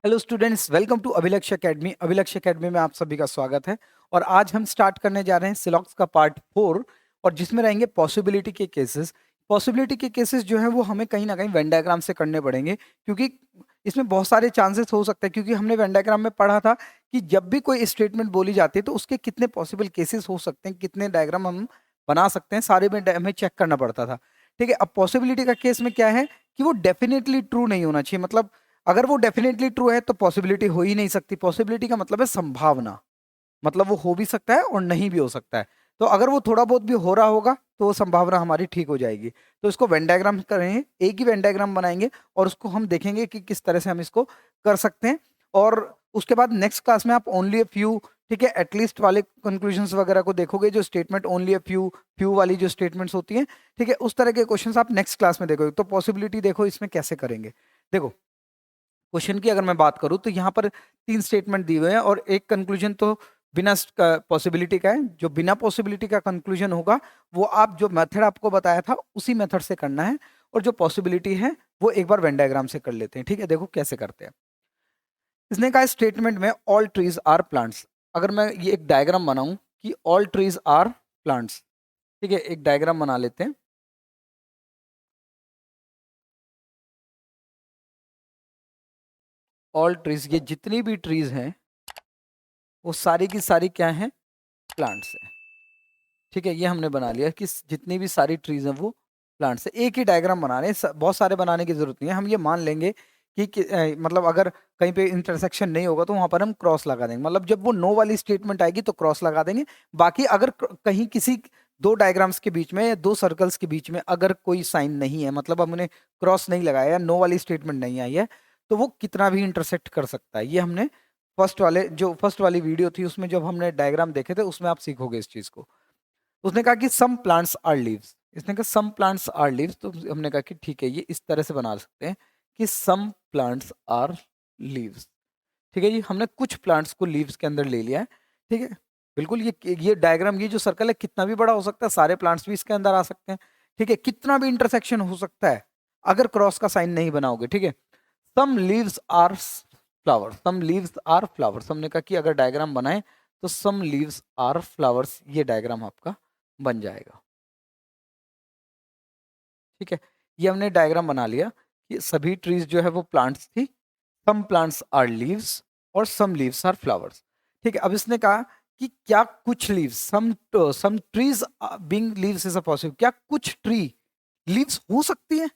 Hello students, welcome to अभिलक्ष्य academy. अभिलक्ष्य academy में आप सभी का स्वागत है। और आज हम स्टार्ट करने जा रहे हैं सिलॉक्स का पार्ट 4, और जिसमें रहेंगे पॉसिबिलिटी के केसेस। पॉसिबिलिटी के केसेस जो है वो हमें कहीं ना कहीं वेन डायग्राम से करने पड़ेंगे, क्योंकि इसमें बहुत सारे चांसेस हो सकते हैं। क्योंकि हमने वेन डायग्राम में पढ़ा था कि जब भी कोई स्टेटमेंट बोली जाती है तो उसके कितने पॉसिबल केसेस हो सकते हैं, कितने डायग्राम हम बना सकते हैं, सारे में हमें चेक करना पड़ता था। ठीक है, अब पॉसिबिलिटी का केस में क्या है कि वो डेफिनेटली ट्रू नहीं होना चाहिए। मतलब अगर वो डेफिनेटली ट्रू है तो पॉसिबिलिटी हो ही नहीं सकती। पॉसिबिलिटी का मतलब है संभावना, मतलब वो हो भी सकता है और नहीं भी हो सकता है। तो अगर वो थोड़ा बहुत भी हो रहा होगा तो वो संभावना हमारी ठीक हो जाएगी। तो इसको वेन डायग्राम करेंगे, एक ही वेन डायग्राम बनाएंगे और उसको हम देखेंगे कि किस तरह से हम इसको कर सकते हैं। और उसके बाद नेक्स्ट क्लास में आप ओनली अ फ्यू, ठीक है, एटलीस्ट वाले कंक्लूजन्स वगैरह को देखोगे, जो statement only a few few वाली जो स्टेटमेंट्स होती हैं, ठीक है, उस तरह के क्वेश्चंस आप नेक्स्ट क्लास में देखोगे। तो पॉसिबिलिटी देखो इसमें कैसे करेंगे। देखो, क्वेश्चन की अगर मैं बात करूं तो यहाँ पर 3 स्टेटमेंट दिए हुए हैं और एक कंक्लूजन तो बिना पॉसिबिलिटी का है। जो बिना पॉसिबिलिटी का कंक्लूजन होगा वो आप जो मेथड आपको बताया था उसी मेथड से करना है, और जो पॉसिबिलिटी है वो एक बार वेन डायग्राम से कर लेते हैं। ठीक है, देखो कैसे करते हैं। इसने कहा स्टेटमेंट में ऑल ट्रीज आर प्लांट्स। अगर मैं ये एक डायग्राम बनाऊं कि ऑल ट्रीज आर प्लांट्स, ठीक है, एक डायग्राम बना लेते हैं। ऑल ट्रीज, ये जितनी भी ट्रीज हैं वो सारी की सारी क्या हैं, प्लांट्स हैं। ठीक है, ये हमने बना लिया कि जितनी भी सारी ट्रीज हैं वो प्लांट्स है। एक ही डायग्राम बना रहे हैं, बहुत सारे बनाने की जरूरत नहीं है। हम ये मान लेंगे कि मतलब अगर कहीं पे इंटरसेक्शन नहीं होगा तो वहां पर हम क्रॉस लगा देंगे। मतलब जब वो नो वाली स्टेटमेंट आएगी तो क्रॉस लगा देंगे। बाकी अगर कहीं किसी दो डायग्राम्स के बीच में या दो सर्कल्स के बीच में अगर कोई साइन नहीं है, मतलब हमने क्रॉस नहीं लगाया या नो वाली स्टेटमेंट नहीं आई है, तो वो कितना भी इंटरसेक्ट कर सकता है। ये हमने फर्स्ट वाली वीडियो थी उसमें जब हमने डायग्राम देखे थे उसमें आप सीखोगे इस चीज को। उसने कहा कि सम प्लांट्स आर लीव्स। इसने कहा सम प्लांट्स आर लीव्स, तो हमने कहा कि ठीक है, ये इस तरह से बना सकते हैं कि सम प्लांट्स आर लीव्स। ठीक है जी, हमने कुछ प्लांट्स को लीव्स के अंदर ले लिया है। ठीक है, बिल्कुल ये डायग्राम, ये जो सर्कल है कितना भी बड़ा हो सकता है, सारे प्लांट्स भी इसके अंदर आ सकते हैं। ठीक है, कितना भी इंटरसेक्शन हो सकता है अगर क्रॉस का साइन नहीं बनाओगे। ठीक है, some leaves are flowers, some leaves are flowers. हमने कहा कि अगर डायग्राम बनाए तो सम लीव्स आर फ्लावर्स, ये डायग्राम आपका बन जाएगा। ठीक है, ये हमने डायग्राम बना लिया कि सभी ट्रीज जो है वो प्लांट्स थी। सम प्लांट्स आर लीव्स और सम लीव्स आर फ्लावर्स। ठीक है, अब इसने कहा कि क्या कुछ leaves, some trees being leaves is a possible, क्या कुछ ट्री लीव्स हो सकती है।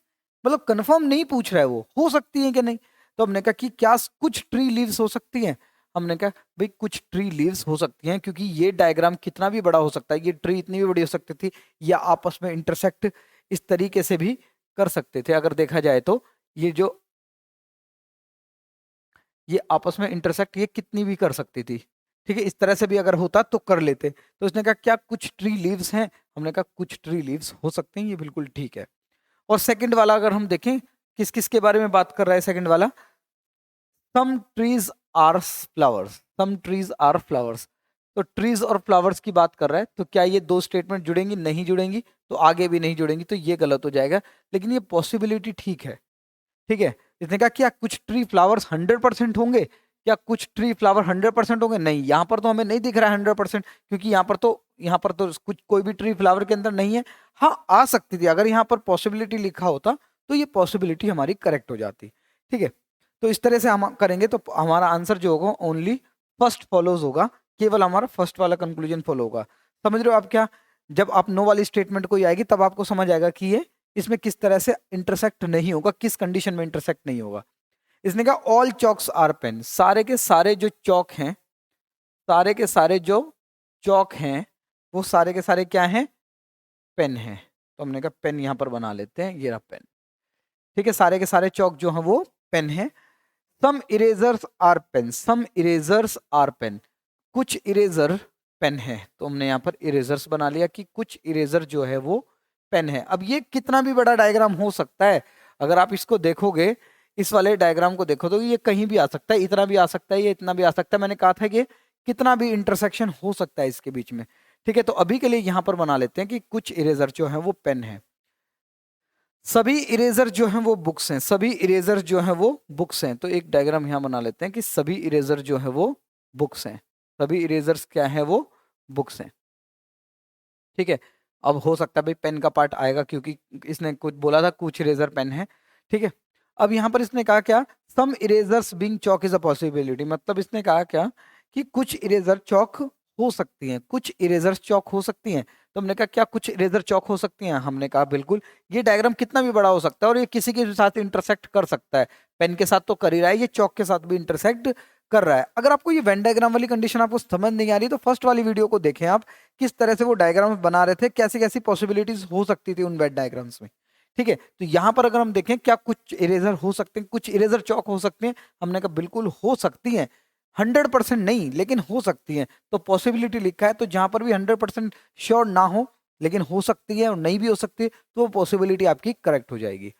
मतलब कंफर्म नहीं पूछ रहा है वो, हो सकती है कि नहीं। तो हमने कहा कि क्या कुछ ट्री लीव्स हो सकती हैं। हमने कहा भाई कुछ ट्री लीव्स हो सकती हैं, क्योंकि ये डायग्राम कितना भी बड़ा हो सकता है, ये ट्री इतनी भी बड़ी हो सकती थी, या आपस में इंटरसेक्ट इस तरीके से भी कर सकते थे। अगर देखा जाए तो ये जो ये आपस में इंटरसेक्ट ये कितनी भी कर सकती थी। ठीक है, इस तरह से भी अगर होता तो कर लेते। तो इसने कहा क्या कुछ ट्री लीव्स हैं। हमने कहा कुछ ट्री लीव्स हो सकते हैं, ये बिल्कुल ठीक है। और सेकंड वाला अगर हम देखें, किस किस के बारे में बात कर रहा है सेकंड वाला, some trees are flowers, some trees are flowers. तो ट्रीज और फ्लावर्स की बात कर रहा है, तो क्या ये दो स्टेटमेंट जुड़ेंगी, नहीं जुड़ेंगी, तो आगे भी नहीं जुड़ेंगी, तो ये गलत हो जाएगा। लेकिन ये पॉसिबिलिटी ठीक है। ठीक है, इसने कहा क्या कुछ ट्री फ्लावर्स 100% होंगे, क्या कुछ ट्री फ्लावर 100% होंगे। नहीं, यहाँ पर तो हमें नहीं दिख रहा है 100%, क्योंकि यहाँ पर तो कुछ कोई भी ट्री फ्लावर के अंदर नहीं है। हाँ, आ सकती थी, अगर यहाँ पर पॉसिबिलिटी लिखा होता तो ये पॉसिबिलिटी हमारी करेक्ट हो जाती। ठीक है, तो इस तरह से हम करेंगे तो हमारा आंसर जो होगा ओनली फर्स्ट फॉलोज होगा, केवल हमारा फर्स्ट वाला कंक्लूजन फॉलो होगा। समझ रहे हो आप क्या। जब आप नो वाली स्टेटमेंट कोई आएगी तब आपको समझ आएगा कि ये इसमें किस तरह से इंटरसेक्ट नहीं होगा, किस कंडीशन में इंटरसेक्ट नहीं होगा। इसने कहा ऑल चॉक्स आर पेन, सारे के सारे जो चौक हैं, सारे के सारे जो चौक हैं वो सारे के सारे क्या हैं, पेन हैं। तो हमने कहा पेन यहां पर बना लेते हैं, ये रहा पेन। ठीक है, सारे के सारे चौक जो हैं वो पेन है। Some erasers are pen, some erasers are pen, कुछ इरेजर पेन है। तो हमने यहाँ पर इरेजर्स बना लिया कि कुछ इरेजर जो है वो पेन है। अब ये कितना भी बड़ा डायग्राम हो सकता है, अगर आप इसको देखोगे, इस वाले डायग्राम को देखो तो ये कहीं भी आ सकता है, इतना भी आ सकता है, ये इतना भी आ सकता है। मैंने कहा था कि कितना भी इंटरसेक्शन हो सकता है इसके बीच में। ठीक है, तो अभी के लिए यहाँ पर बना लेते हैं कि कुछ इरेजर जो है वो पेन है। सभी इरेजर जो हैं वो बुक्स हैं, सभी इरेजर जो हैं वो बुक्स हैं। तो एक डायग्राम यहाँ बना लेते हैं कि सभी इरेजर जो है वो बुक्स हैं, सभी इरेजर्स क्या है वो बुक्स हैं। ठीक है, अब हो सकता है भाई पेन का पार्ट आएगा क्योंकि इसने कुछ बोला था कुछ इरेजर पेन है। ठीक है, अब यहाँ पर इसने कहा क्या, some erasers being chalk is a possibility, मतलब इसने कहा क्या कि कुछ इरेजर चौक हो सकती हैं, कुछ इरेजर चौक हो सकती हैं। तो हमने कहा क्या कुछ इरेजर चौक हो सकती हैं, हमने कहा बिल्कुल। ये डायग्राम कितना भी बड़ा हो सकता है और ये किसी के साथ इंटरसेक्ट कर सकता है, पेन के साथ तो कर ही रहा है, ये चौक के साथ भी इंटरसेक्ट कर रहा है। अगर आपको ये वेन डायग्राम वाली कंडीशन आपको समझ नहीं आ रही तो फर्स्ट वाली वीडियो को देखें आप, किस तरह से वो डायग्राम्स बना रहे थे, कैसी कैसी पॉसिबिलिटीज हो सकती थी उन वेन डायग्राम्स में। ठीक है, तो यहाँ पर अगर हम देखें क्या कुछ इरेजर हो सकते हैं, कुछ इरेजर चौक हो सकते हैं, हमने कहा बिल्कुल हो सकती हैं, 100% नहीं लेकिन हो सकती हैं। तो पॉसिबिलिटी लिखा है, तो जहां पर भी 100% श्योर ना हो लेकिन हो सकती है और नहीं भी हो सकती है, तो वो पॉसिबिलिटी आपकी करेक्ट हो जाएगी।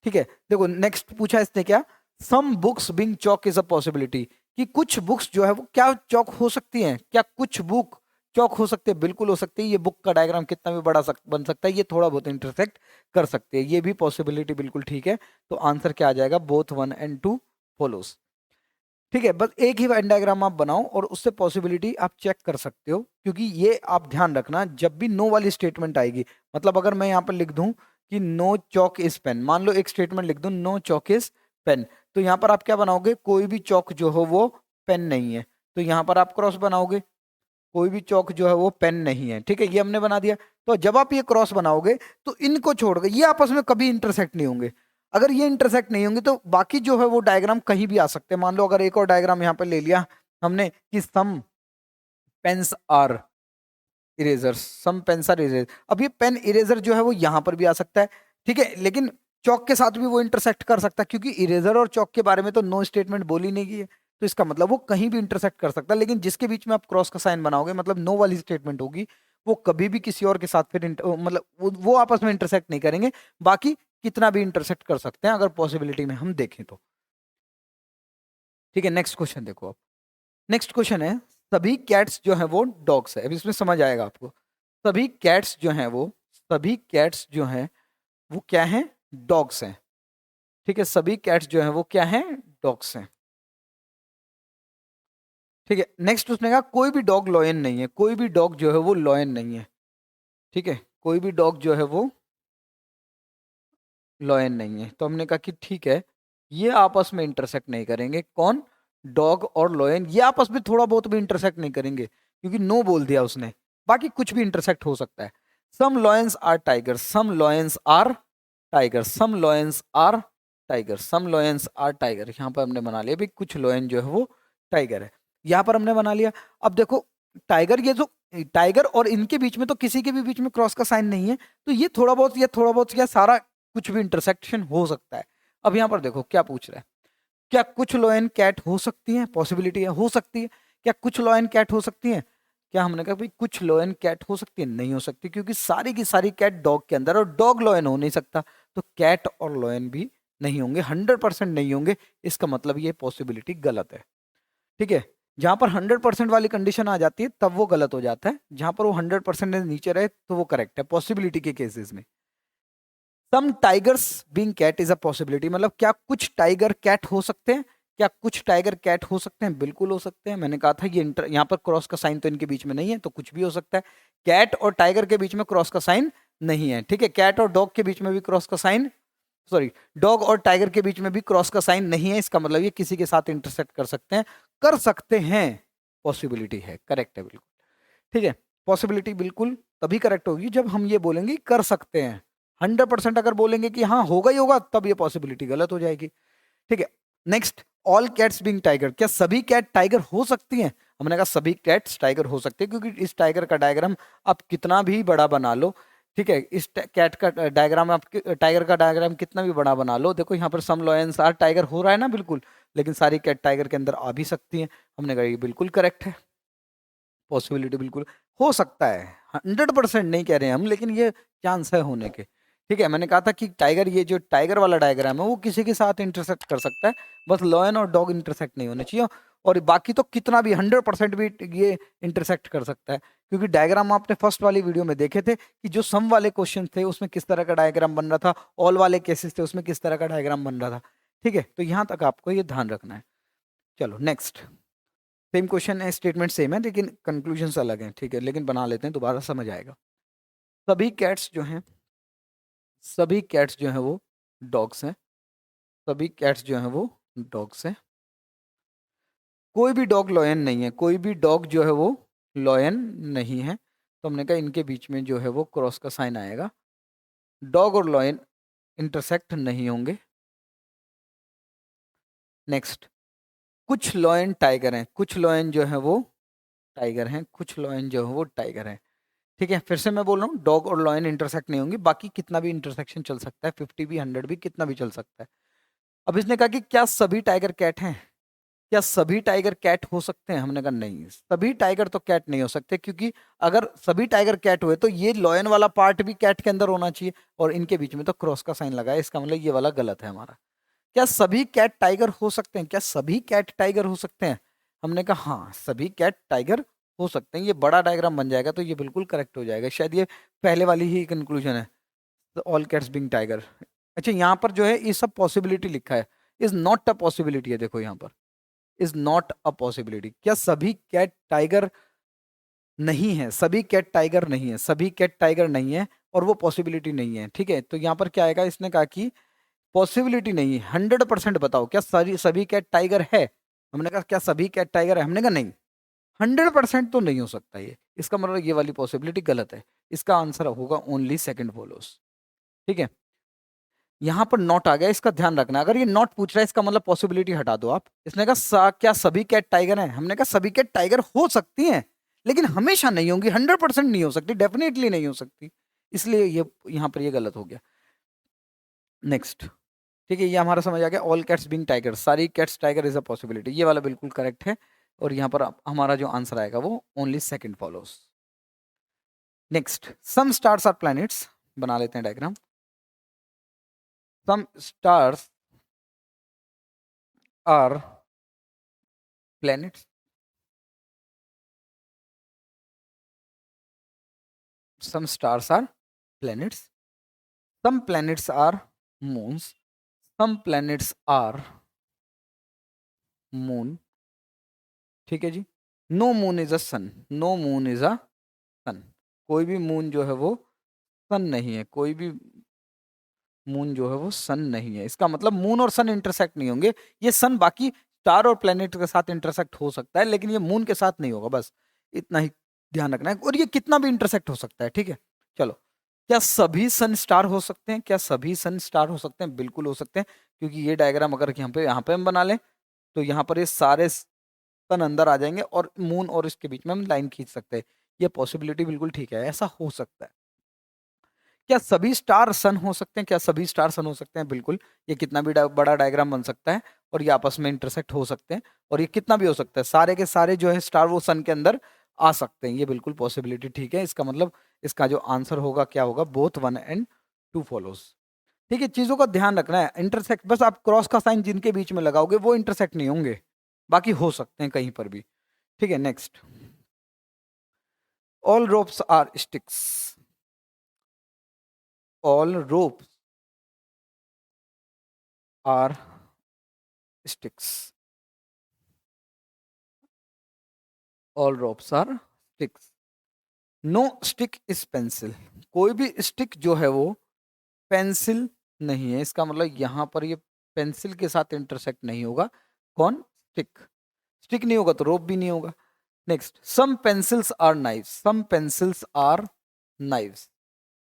ठीक है, देखो नेक्स्ट पूछा इसने क्या, some books being chalk is a possibility, कि कुछ बुक्स जो है वो क्या चौक हो सकती हैं, क्या कुछ बुक चौक हो सकते हैं, बिल्कुल हो सकती है। ये बुक का डायग्राम कितना भी बड़ा बन सकता है, ये थोड़ा बहुत इंटरसेक्ट कर सकते हैं, ये भी पॉसिबिलिटी बिल्कुल ठीक है। तो आंसर क्या आ जाएगा, बोथ 1 and 2 फॉलोस। ठीक है, बस एक ही वेन डायग्राम आप बनाओ और उससे पॉसिबिलिटी आप चेक कर सकते हो, क्योंकि ये आप ध्यान रखना जब भी नो वाली स्टेटमेंट आएगी, मतलब अगर मैं यहाँ पर लिख दूं कि नो चौक इज पेन, मान लो एक स्टेटमेंट लिख दूं नो चौक इज पेन, तो यहाँ पर आप क्या बनाओगे, कोई भी चौक जो हो वो पेन नहीं है, तो यहाँ पर आप क्रॉस बनाओगे, कोई भी चौक जो है वो पेन नहीं है। ठीक है, ये हमने बना दिया। तो जब आप ये क्रॉस बनाओगे तो इनको छोड़कर ये आपस में कभी इंटरसेक्ट नहीं होंगे, अगर ये इंटरसेक्ट नहीं होंगे तो बाकी जो है वो डायग्राम कहीं भी आ सकते हैं। मान लो अगर एक और डायग्राम यहाँ पे ले लिया हमने कि some pens are eraser, some pens are eraser, अब ये पेन इरेजर जो है वो यहाँ पर भी आ सकता है। ठीक है, लेकिन चौक के साथ भी वो इंटरसेक्ट कर सकता है, क्योंकि इरेजर और चौक के बारे में तो नो स्टेटमेंट बोली नहीं गई है, तो इसका मतलब वो कहीं भी इंटरसेक्ट कर सकता है। लेकिन जिसके बीच में आप क्रॉस का साइन बनाओगे, मतलब नो वाली स्टेटमेंट होगी, वो कभी भी किसी और के साथ फिर मतलब वो आपस में इंटरसेक्ट नहीं करेंगे, बाकी कितना भी इंटरसेक्ट कर सकते हैं अगर पॉसिबिलिटी में हम देखें तो। ठीक है, नेक्स्ट क्वेश्चन देखो आप, नेक्स्ट क्वेश्चन है सभी कैट्स जो है वो डॉग्स है। अब इसमें समझ आएगा आपको, सभी कैट्स जो हैं वो, सभी कैट्स जो हैं वो क्या हैं, डॉग्स हैं। ठीक है, सभी कैट्स जो हैं वो क्या हैं, डॉग्स हैं। ठीक है, नेक्स्ट उसने कहा कोई भी डॉग लॉयन नहीं है, कोई भी डॉग जो है वो लॉयन नहीं है। ठीक है, कोई भी डॉग जो है वो लॉयन नहीं है। तो हमने कहा कि ठीक है, ये आपस में इंटरसेक्ट नहीं करेंगे, कौन, डॉग और लॉयन, ये आपस में थोड़ा बहुत भी इंटरसेक्ट नहीं करेंगे, क्योंकि नो बोल दिया उसने, बाकी कुछ भी इंटरसेक्ट हो सकता है। Some lions are tiger, some lions are tiger, some lions are tiger, some lions are tiger, यहाँ पर हमने बना लिया भाई कुछ लॉयन जो है वो टाइगर है, यहाँ पर हमने बना लिया। अब देखो टाइगर, ये जो टाइगर और इनके बीच में तो किसी के भी बीच में क्रॉस का साइन नहीं है, तो ये थोड़ा बहुत, ये थोड़ा बहुत क्या सारा कुछ भी इंटरसेक्शन हो सकता है। अब यहाँ पर देखो क्या पूछ रहा है, क्या कुछ लॉयन कैट हो सकती हैं, पॉसिबिलिटी है हो सकती है, क्या कुछ लॉयन कैट हो सकती हैं, क्या हमने कहा भाई कुछ लॉयन कैट हो सकती है, नहीं हो सकती, क्योंकि सारी की सारी कैट डॉग के अंदर, और डॉग लॉयन हो नहीं सकता, तो कैट और लॉयन भी नहीं होंगे, 100% नहीं होंगे, इसका मतलब ये पॉसिबिलिटी गलत है। ठीक है, जहां पर 100% वाली कंडीशन आ जाती है तब वो गलत हो जाता है, जहां पर वो 100% नीचे रहे तो वो करेक्ट है पॉसिबिलिटी के केसेस में। Some tigers being cat is a possibility, मतलब क्या कुछ टाइगर कैट हो सकते हैं, क्या कुछ टाइगर कैट हो सकते हैं, बिल्कुल हो सकते हैं। मैंने कहा था ये यहाँ पर क्रॉस का साइन तो इनके बीच में नहीं है, तो कुछ भी हो सकता है। कैट और टाइगर के बीच में क्रॉस का साइन नहीं है। ठीक है, कैट और डॉग के बीच में भी क्रॉस का साइन, सॉरी, डॉग और टाइगर के बीच में भी क्रॉस का साइन नहीं है, इसका मतलब ये किसी के साथ इंटरसेक्ट कर सकते हैं, कर सकते हैं, पॉसिबिलिटी है, करेक्ट है बिल्कुल। ठीक है, पॉसिबिलिटी बिल्कुल तभी करेक्ट होगी जब हम ये बोलेंगे कर सकते हैं, 100% अगर बोलेंगे कि हाँ होगा ही होगा, तब ये पॉसिबिलिटी गलत हो जाएगी। ठीक है, next, all cats being tiger, क्या सभी कैट टाइगर हो सकती हैं, हमने कहा सभी कैट्स टाइगर हो सकती है, क्योंकि इस टाइगर का डायग्राम आप कितना भी बड़ा बना लो, ठीक है, इस कैट का डायग्राम आप टाइगर का डायग्राम कितना भी बड़ा बना लो, देखो यहाँ पर सम लॉयंस आर टाइगर हो रहा है ना बिल्कुल, लेकिन सारी कैट टाइगर के अंदर आ भी सकती हैं, हमने कहा ये बिल्कुल करेक्ट है, पॉसिबिलिटी बिल्कुल हो सकता है, 100% नहीं कह रहे हैं हम, लेकिन ये चांस है होने के। ठीक है, मैंने कहा था कि टाइगर, ये जो टाइगर वाला डायग्राम है वो किसी के साथ इंटरसेक्ट कर सकता है, बस लॉयन और डॉग इंटरसेक्ट नहीं होने चाहिए, और बाकी तो कितना भी 100% भी ये इंटरसेक्ट कर सकता है, क्योंकि डायग्राम आपने फर्स्ट वाली वीडियो में देखे थे कि जो सम वाले क्वेश्चन थे उसमें किस तरह का डायग्राम बन रहा था, ऑल वाले केसेस थे उसमें किस तरह का डायग्राम बन रहा था। ठीक है, तो यहां तक आपको ये ध्यान रखना है। चलो नेक्स्ट, सेम क्वेश्चन है, स्टेटमेंट सेम है लेकिन कंक्लूजन अलग है। ठीक है, लेकिन बना लेते हैं, दोबारा समझ आएगा। सभी कैट्स जो हैं, सभी कैट्स जो हैं वो डॉग्स हैं, सभी कैट्स जो हैं वो डॉग्स हैं। कोई भी डॉग लॉयन नहीं है, कोई भी डॉग जो है वो लॉयन नहीं है। तो हमने कहा इनके बीच में जो है वो क्रॉस का साइन आएगा। डॉग और लॉयन इंटरसेक्ट नहीं होंगे। नेक्स्ट, कुछ लॉयन टाइगर हैं, कुछ लॉयन जो है वो टाइगर हैं, कुछ लॉयन जो है वो टाइगर हैं। ठीक है, फिर से मैं बोल रहा हूँ, डॉग और लॉयन इंटरसेक्ट नहीं होंगे, बाकी कितना भी इंटरसेक्शन चल सकता है, 50 भी 100 भी कितना भी चल सकता है। अब इसने कहा कि क्या सभी टाइगर कैट हैं, क्या सभी टाइगर कैट हो सकते हैं? हमने कहा नहीं, सभी टाइगर तो कैट नहीं हो सकते, क्योंकि अगर सभी टाइगर कैट हुए तो ये लॉयन वाला पार्ट भी कैट के अंदर होना चाहिए, और इनके बीच में तो क्रॉस का साइन लगा है, इसका मतलब ये वाला गलत है हमारा। क्या सभी कैट टाइगर हो सकते हैं? क्या सभी कैट टाइगर हो सकते हैं? हमने कहा हाँ, सभी कैट टाइगर हो सकते हैं। ये बड़ा डायग्राम बन जाएगा तो ये बिल्कुल करेक्ट हो जाएगा, शायद ये पहले वाली ही कंक्लूजन है, ऑल कैट्स बीइंग टाइगर। अच्छा, यहाँ पर जो है ये सब पॉसिबिलिटी लिखा है, इज नॉट अ पॉसिबिलिटी है, देखो यहाँ पर इज नॉट अ पॉसिबिलिटी। क्या सभी कैट टाइगर नहीं है? सभी कैट टाइगर नहीं है, सभी कैट टाइगर नहीं है, और वो पॉसिबिलिटी नहीं है। ठीक है, तो यहाँ पर क्या आएगा, इसने कहा कि पॉसिबिलिटी नहीं है, 100% बताओ क्या सारी सभी कैट टाइगर है? हमने कहा क्या सभी कैट टाइगर है? हमने कहा नहीं, 100% तो नहीं हो सकता ये, इसका मतलब ये वाली पॉसिबिलिटी गलत है। इसका आंसर होगा ओनली सेकंड फॉलोस। ठीक है, यहां पर नॉट आ गया, इसका ध्यान रखना। अगर ये नॉट पूछ रहा है इसका मतलब पॉसिबिलिटी हटा दो आप। इसने कहा क्या सभी कैट टाइगर हैं? हमने कहा सभी कैट टाइगर हो सकती हैं, लेकिन हमेशा नहीं होंगी, 100% नहीं हो सकती, डेफिनेटली नहीं हो सकती, इसलिए ये यहाँ पर ये गलत हो गया। नेक्स्ट, ठीक है, ये हमारा समझ आ गया, ऑल कैट्स बीइंग टाइगर, सारी cats tiger is a possibility, ये वाला बिल्कुल करेक्ट है। और यहाँ पर हमारा जो आंसर आएगा वो only second follows. Next, some stars are planets, बना लेते हैं diagram. Some stars are planets, some stars are planets, some planets are moons, some planets are moon। ठीक है जी, no moon is a sun, no moon is a sun, कोई भी moon जो है वो सन नहीं है, कोई भी मून जो है वो सन नहीं है। इसका मतलब मून और सन इंटरसेक्ट नहीं होंगे, ये सन बाकी स्टार और प्लेनेट के साथ इंटरसेक्ट हो सकता है, लेकिन ये मून के साथ नहीं होगा, बस इतना ही ध्यान रखना है। और ये कितना भी इंटरसेक्ट हो सकता है। ठीक है, चलो, क्या सभी सन स्टार हो सकते हैं? क्या सभी सन स्टार हो सकते हैं? बिल्कुल हो सकते हैं, क्योंकि ये डायग्राम अगर यहाँ पे हम बना लें तो यहाँ पर ये सारे सन अंदर आ जाएंगे और मून और इसके बीच में हम लाइन खींच सकते हैं। ये पॉसिबिलिटी बिल्कुल ठीक है, ऐसा हो सकता है। क्या सभी स्टार सन हो सकते हैं? क्या सभी स्टार सन हो सकते हैं? बिल्कुल, ये कितना भी बड़ा डायग्राम बन सकता है और ये आपस में इंटरसेक्ट हो सकते हैं, और ये कितना भी हो सकता है, सारे के सारे जो है स्टार वो सन के अंदर आ सकते हैं, ये बिल्कुल पॉसिबिलिटी ठीक है। इसका मतलब इसका जो आंसर होगा क्या होगा, बोथ 1 एंड 2 फॉलोज। ठीक है, चीजों का ध्यान रखना है, इंटरसेक्ट बस आप क्रॉस का साइन जिनके बीच में लगाओगे वो इंटरसेक्ट नहीं होंगे, बाकी हो सकते हैं कहीं पर भी। ठीक है, next, all ropes are sticks, all ropes are sticks, all ropes are sticks, no stick is pencil, कोई भी स्टिक जो है वो पेंसिल नहीं है। इसका मतलब यहां पर ये पेंसिल के साथ इंटरसेक्ट नहीं होगा। कौन? स्टिक, स्टिक नहीं होगा तो रोप भी नहीं होगा। Next, some pencils are knives, some pencils are knives,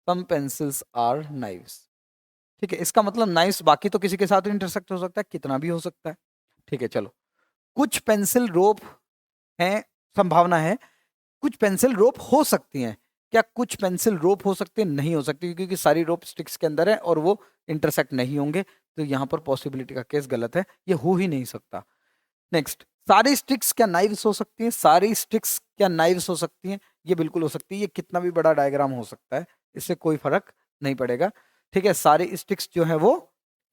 some pencils are knives. ठीक है, इसका मतलब नाइव्स बाकी तो किसी के साथ इंटरसेक्ट हो सकता है, कितना भी हो सकता है। ठीक है, चलो, कुछ पेंसिल रोप हैं, संभावना है, कुछ पेंसिल रोप हो सकती हैं। क्या कुछ पेंसिल रोप हो सकती है? नहीं हो सकती, क्योंकि सारी रोप स्टिक्स के अंदर है और वो इंटरसेक्ट नहीं होंगे, तो यहाँ पर पॉसिबिलिटी का केस गलत है, ये हो ही नहीं सकता। नेक्स्ट, सारी स्टिक्स क्या नाइव्स हो सकती हैं? सारी स्टिक्स क्या नाइव्स हो सकती हैं? ये बिल्कुल हो सकती है, ये कितना भी बड़ा डायग्राम हो सकता है, इससे कोई फर्क नहीं पड़ेगा। ठीक है, सारी स्टिक्स जो है वो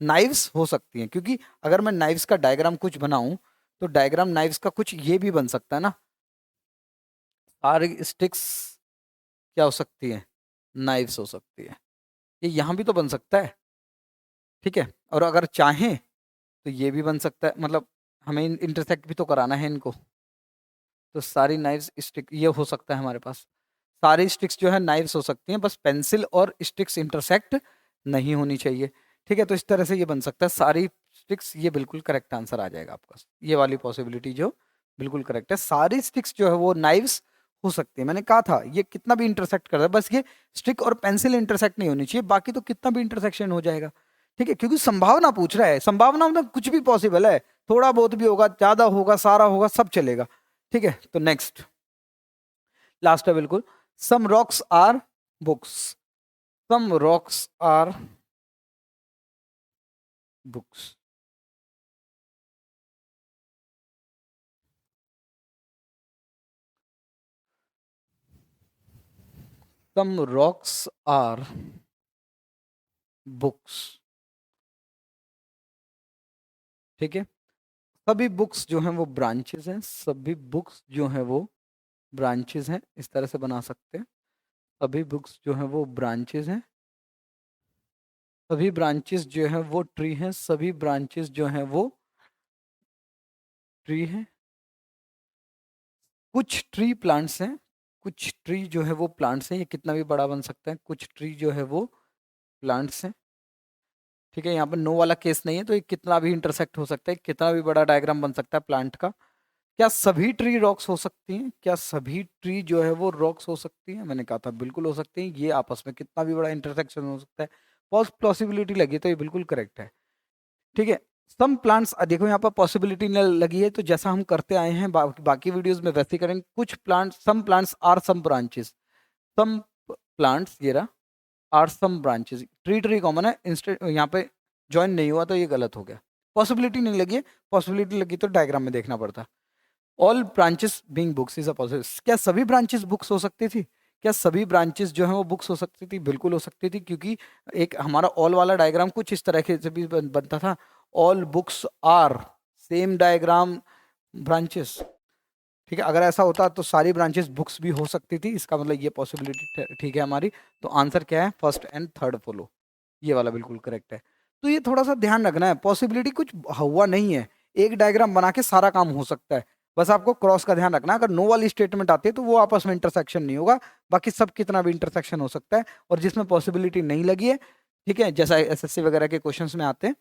नाइव्स हो सकती हैं, क्योंकि अगर मैं नाइव्स का डायग्राम कुछ बनाऊं तो डायग्राम नाइव्स का कुछ ये भी बन सकता है ना, सारी स्टिक्स क्या हो सकती है, नाइव्स हो सकती है। ये यहाँ भी तो बन सकता है, ठीक है। और अगर चाहें तो ये भी बन सकता है, मतलब हमें इंटरसेक्ट भी तो कराना है इनको। तो सारी नाइव्स स्टिक ये हो सकता है हमारे पास, सारी स्टिक्स जो है नाइव्स हो सकती हैं, बस पेंसिल और स्टिक्स इंटरसेक्ट नहीं होनी चाहिए, ठीक है। तो इस तरह से ये बन सकता है सारी स्टिक्स, ये बिल्कुल करेक्ट आंसर आ जाएगा आपका, ये वाली पॉसिबिलिटी जो बिल्कुल करेक्ट है। सारी स्टिक्स जो है वो नाइव्स हो सकती है, मैंने कहा था ये कितना भी इंटरसेक्ट कर रहा है, बस ये स्टिक और पेंसिल इंटरसेक्ट नहीं होनी चाहिए, बाकी तो कितना भी इंटरसेक्शन हो जाएगा, ठीक है। क्योंकि संभावना पूछ रहा है, संभावना मतलब कुछ भी पॉसिबल है, थोड़ा बहुत भी होगा, ज्यादा होगा, सारा होगा, सब चलेगा, ठीक है। तो नेक्स्ट लास्ट है बिल्कुल, some rocks are books, some rocks are books, some rocks are books, ठीक है। सभी बुक्स जो हैं वो ब्रांचेस हैं, सभी बुक्स जो हैं वो ब्रांचेस हैं, इस तरह से बना सकते हैं, सभी बुक्स जो हैं वो ब्रांचेस हैं, सभी ब्रांचेस जो हैं वो ट्री हैं, सभी ब्रांचेस जो हैं वो ट्री हैं, कुछ ट्री प्लांट्स हैं, कुछ ट्री जो है वो प्लांट्स हैं, ये कितना भी बड़ा बन सकता है, कुछ ट्री जो है वो प्लांट्स हैं, ठीक है। यहाँ पर नो वाला केस नहीं है, तो ये कितना भी इंटरसेक्ट हो सकता है, कितना भी बड़ा डायग्राम बन सकता है प्लांट का। क्या सभी ट्री रॉक्स हो सकती हैं, क्या सभी ट्री जो है वो रॉक्स हो सकती हैं, मैंने कहा था बिल्कुल हो सकती हैं, ये आपस में कितना भी बड़ा इंटरसेक्शन हो सकता है, पॉसिबिलिटी लगी तो ये बिल्कुल करेक्ट है, ठीक है। सम प्लांट्स देखो यहाँ पर पॉसिबिलिटी लगी है, तो जैसा हम करते आए हैं बाकी वीडियोस में वैसे ही करेंगे। कुछ plants, some plants are some branches, some plants ये रहा are some branches, tree tree common है, इंस्टेड यहाँ पे ज्वाइन नहीं हुआ तो ये गलत हो गया, पॉसिबिलिटी नहीं लगी है, पॉसिबिलिटी लगी तो डायग्राम में देखना पड़ता। All branches being books is a possibility, क्या सभी ब्रांचेस बुक्स हो सकती थी, क्या सभी ब्रांचेस जो है वो बुक्स हो सकती थी, बिल्कुल हो सकती थी, क्योंकि एक हमारा ऑल वाला डायग्राम कुछ इस तरह से भी बनता था, all books are same diagram branches, ठीक है। अगर ऐसा होता तो सारी ब्रांचेस बुक्स भी हो सकती थी, इसका मतलब ये पॉसिबिलिटी ठीक है हमारी। तो आंसर क्या है, फर्स्ट एंड थर्ड फॉलो, ये वाला बिल्कुल करेक्ट है। तो ये थोड़ा सा ध्यान रखना है, पॉसिबिलिटी कुछ हुआ नहीं है, एक डायग्राम बना के सारा काम हो सकता है, बस आपको क्रॉस का ध्यान रखना है। अगर नो वाली स्टेटमेंट आती है तो वो आपस में इंटरसेक्शन नहीं होगा, बाकी सब कितना भी इंटरसेक्शन हो सकता है, और जिसमें पॉसिबिलिटी नहीं लगी है, ठीक है, जैसा एसएससी वगैरह के क्वेश्चंस में आते हैं,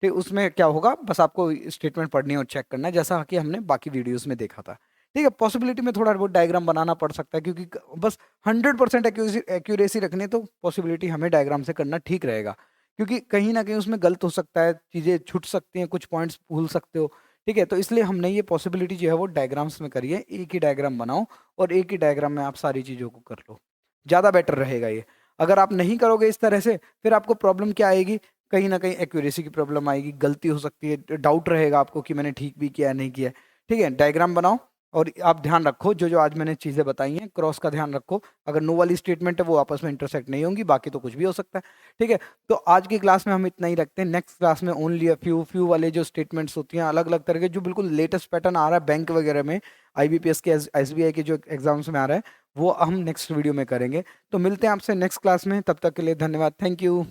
ठीक, उसमें क्या होगा, बस आपको स्टेटमेंट पढ़नी और चेक करना है, जैसा कि हमने बाकी वीडियोस में देखा था, ठीक है। पॉसिबिलिटी में थोड़ा बहुत डायग्राम बनाना पड़ सकता है, क्योंकि बस 100% एक्यूरेसी रखनी है, तो पॉसिबिलिटी हमें डायग्राम से करना ठीक रहेगा, क्योंकि कहीं ना कहीं उसमें गलत हो सकता है, चीज़ें छूट सकती हैं, कुछ पॉइंट्स भूल सकते हो, ठीक है। तो इसलिए हमने ये पॉसिबिलिटी जो है वो डायग्राम्स में करी है, एक ही डायग्राम बनाओ और एक ही डायग्राम में आप सारी चीज़ों को कर लो, ज़्यादा बेटर रहेगा ये। अगर आप नहीं करोगे इस तरह से, फिर आपको प्रॉब्लम क्या आएगी, कहीं ना कहीं एक्यूरेसी की प्रॉब्लम आएगी, गलती हो सकती है, डाउट रहेगा आपको कि मैंने ठीक भी किया नहीं किया, ठीक है। डायग्राम बनाओ और आप ध्यान रखो, जो जो आज मैंने चीज़ें बताई हैं, क्रॉस का ध्यान रखो, अगर नो वाली स्टेटमेंट है वो आपस में इंटरसेक्ट नहीं होंगी, बाकी तो कुछ भी हो सकता है, ठीक है। तो आज की क्लास में हम इतना ही रखते हैं, नेक्स्ट क्लास में ओनली फ्यू फ्यू वाले जो स्टेटमेंट्स होती हैं अलग अलग तरह के, जो बिल्कुल लेटेस्ट पैटर्न आ रहा है बैंक वगैरह में, आईबीपीएस के, एसबीआई के जो एग्जाम्स में आ रहा है, वो हम नेक्स्ट वीडियो में करेंगे। तो मिलते हैं आपसे नेक्स्ट क्लास में, तब तक के लिए धन्यवाद, थैंक यू।